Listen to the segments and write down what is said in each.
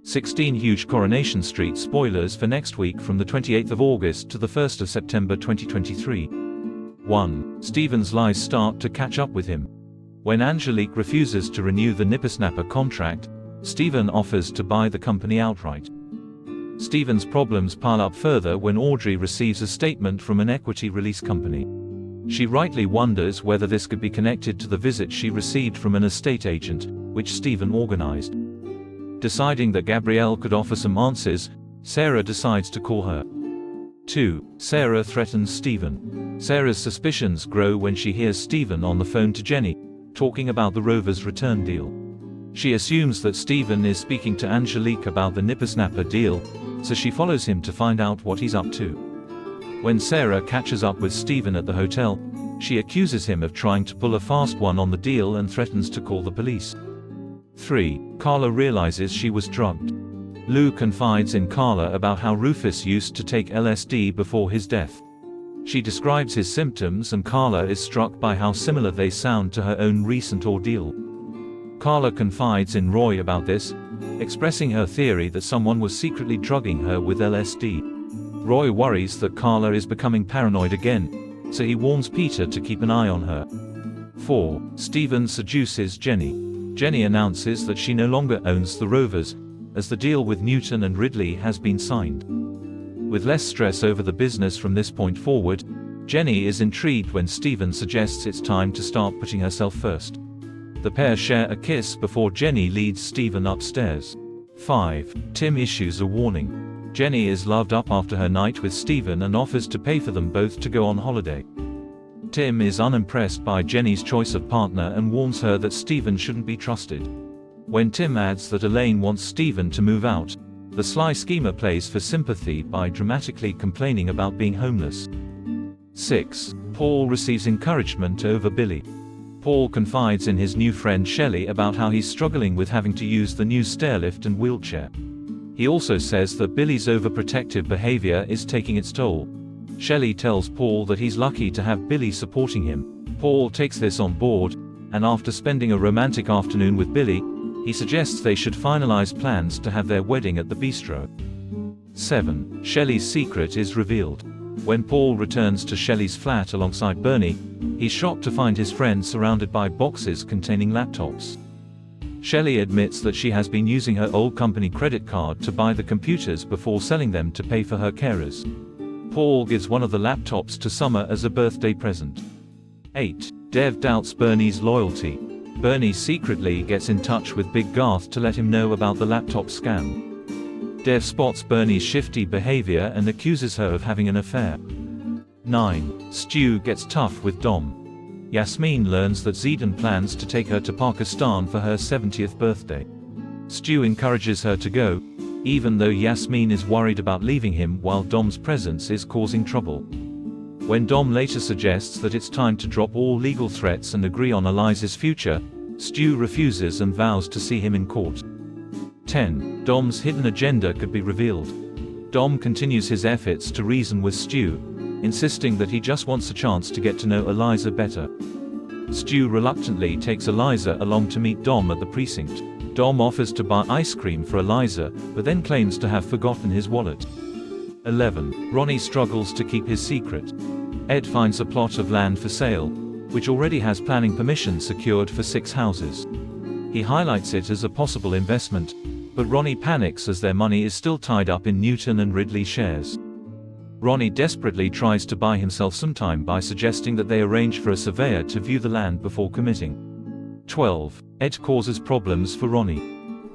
16 huge Coronation Street spoilers for next week from the 28th of August to the 1st of September 2023. 1. Stephen's lies start to catch up with him. When Angelique refuses to renew the Nippersnapper contract, Stephen offers to buy the company outright. Stephen's problems pile up further when Audrey receives a statement from an equity release company. She rightly wonders whether this could be connected to the visit she received from an estate agent, which Stephen organized. Deciding that Gabrielle could offer some answers, Sarah decides to call her. 2. Sarah threatens Stephen. Sarah's suspicions grow when she hears Stephen on the phone to Jenny, talking about the Rovers' return deal. She assumes that Stephen is speaking to Angelique about the Nippersnapper deal, so she follows him to find out what he's up to. When Sarah catches up with Stephen at the hotel, she accuses him of trying to pull a fast one on the deal and threatens to call the police. 3. Carla realizes she was drugged. Lou confides in Carla about how Rufus used to take LSD before his death. She describes his symptoms and Carla is struck by how similar they sound to her own recent ordeal. Carla confides in Roy about this, expressing her theory that someone was secretly drugging her with LSD. Roy worries that Carla is becoming paranoid again, so he warns Peter to keep an eye on her. 4. Stephen seduces Jenny. Jenny announces that she no longer owns the Rovers, as the deal with Newton and Ridley has been signed. With less stress over the business from this point forward, Jenny is intrigued when Stephen suggests it's time to start putting herself first. The pair share a kiss before Jenny leads Stephen upstairs. 5. Tim issues a warning. Jenny is loved up after her night with Stephen and offers to pay for them both to go on holiday. Tim is unimpressed by Jenny's choice of partner and warns her that Stephen shouldn't be trusted. When Tim adds that Elaine wants Stephen to move out, the sly schemer plays for sympathy by dramatically complaining about being homeless. 6. Paul receives encouragement over Billy. Paul confides in his new friend Shelley about how he's struggling with having to use the new stairlift and wheelchair. He also says that Billy's overprotective behavior is taking its toll. Shelley tells Paul that he's lucky to have Billy supporting him. Paul takes this on board, and after spending a romantic afternoon with Billy, he suggests they should finalize plans to have their wedding at the bistro. 7. Shelley's secret is revealed. When Paul returns to Shelley's flat alongside Bernie, he's shocked to find his friend surrounded by boxes containing laptops. Shelley admits that she has been using her old company credit card to buy the computers before selling them to pay for her carers. Paul gives one of the laptops to Summer as a birthday present. 8. Dev doubts Bernie's loyalty. Bernie secretly gets in touch with Big Garth to let him know about the laptop scam. Dev spots Bernie's shifty behavior and accuses her of having an affair. 9. Stu gets tough with Dom. Yasmin learns that Zidane plans to take her to Pakistan for her 70th birthday. Stu encourages her to go, even though Yasmin is worried about leaving him while Dom's presence is causing trouble. When Dom later suggests that it's time to drop all legal threats and agree on Eliza's future, Stu refuses and vows to see him in court. 10. Dom's hidden agenda could be revealed. Dom continues his efforts to reason with Stu, insisting that he just wants a chance to get to know Eliza better. Stu reluctantly takes Eliza along to meet Dom at the precinct. Dom offers to buy ice cream for Eliza, but then claims to have forgotten his wallet. 11. Ronnie struggles to keep his secret. Ed finds a plot of land for sale, which already has planning permission secured for 6 houses. He highlights it as a possible investment, but Ronnie panics as their money is still tied up in Newton and Ridley shares. Ronnie desperately tries to buy himself some time by suggesting that they arrange for a surveyor to view the land before committing. 12. Ed causes problems for Ronnie.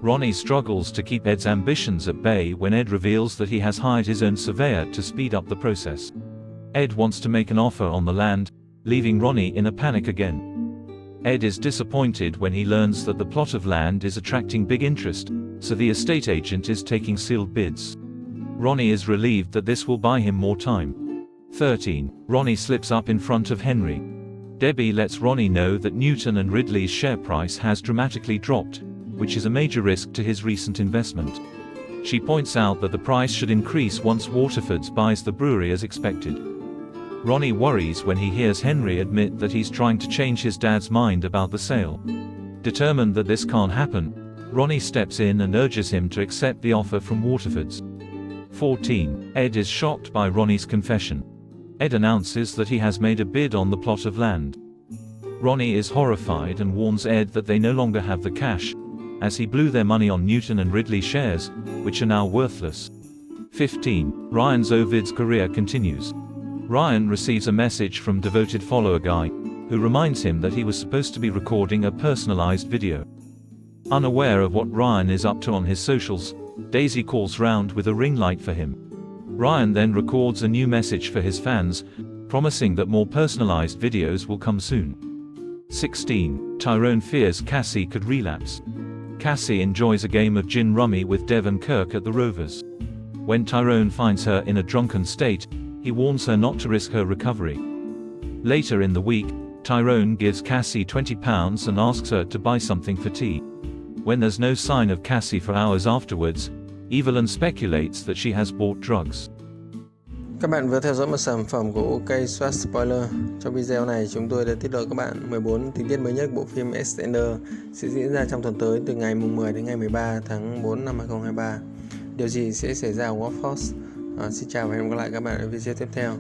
Ronnie struggles to keep Ed's ambitions at bay when Ed reveals that he has hired his own surveyor to speed up the process. Ed wants to make an offer on the land, leaving Ronnie in a panic again. Ed is disappointed when he learns that the plot of land is attracting big interest, so the estate agent is taking sealed bids. Ronnie is relieved that this will buy him more time. 13. Ronnie slips up in front of Henry. Debbie lets Ronnie know that Newton and Ridley's share price has dramatically dropped, which is a major risk to his recent investment. She points out that the price should increase once Waterford's buys the brewery as expected. Ronnie worries when he hears Henry admit that he's trying to change his dad's mind about the sale. Determined that this can't happen, Ronnie steps in and urges him to accept the offer from Waterford's. 14. Ed is shocked by Ronnie's confession. Ed announces that he has made a bid on the plot of land. Ronnie is horrified and warns Ed that they no longer have the cash, as he blew their money on Newton and Ridley shares, which are now worthless. 15. Ryan's Ovid's career continues. Ryan receives a message from devoted follower Guy, who reminds him that he was supposed to be recording a personalized video. Unaware of what Ryan is up to on his socials, Daisy calls round with a ring light for him. Ryan then records a new message for his fans, promising that more personalized videos will come soon. 16. Tyrone fears Cassie could relapse. Cassie enjoys a game of gin rummy with Dev and Kirk at the Rovers. When Tyrone finds her in a drunken state, he warns her not to risk her recovery. Later in the week, Tyrone gives Cassie £20 and asks her to buy something for tea. When there's no sign of Cassie for hours afterwards, Evelyn speculates that she has bought drugs. Các bạn vừa theo dõi một sản phẩm của OK Soát Spoiler. Trong video này, chúng tôi đã tiết lộ các bạn 14 tình tiết mới nhất bộ phim Extender sẽ diễn ra trong tuần tới từ ngày 10 đến ngày 13 tháng 4 năm 2023. Điều gì sẽ xảy ra ở Watford? Xin chào và hẹn gặp lại các bạn ở video tiếp theo.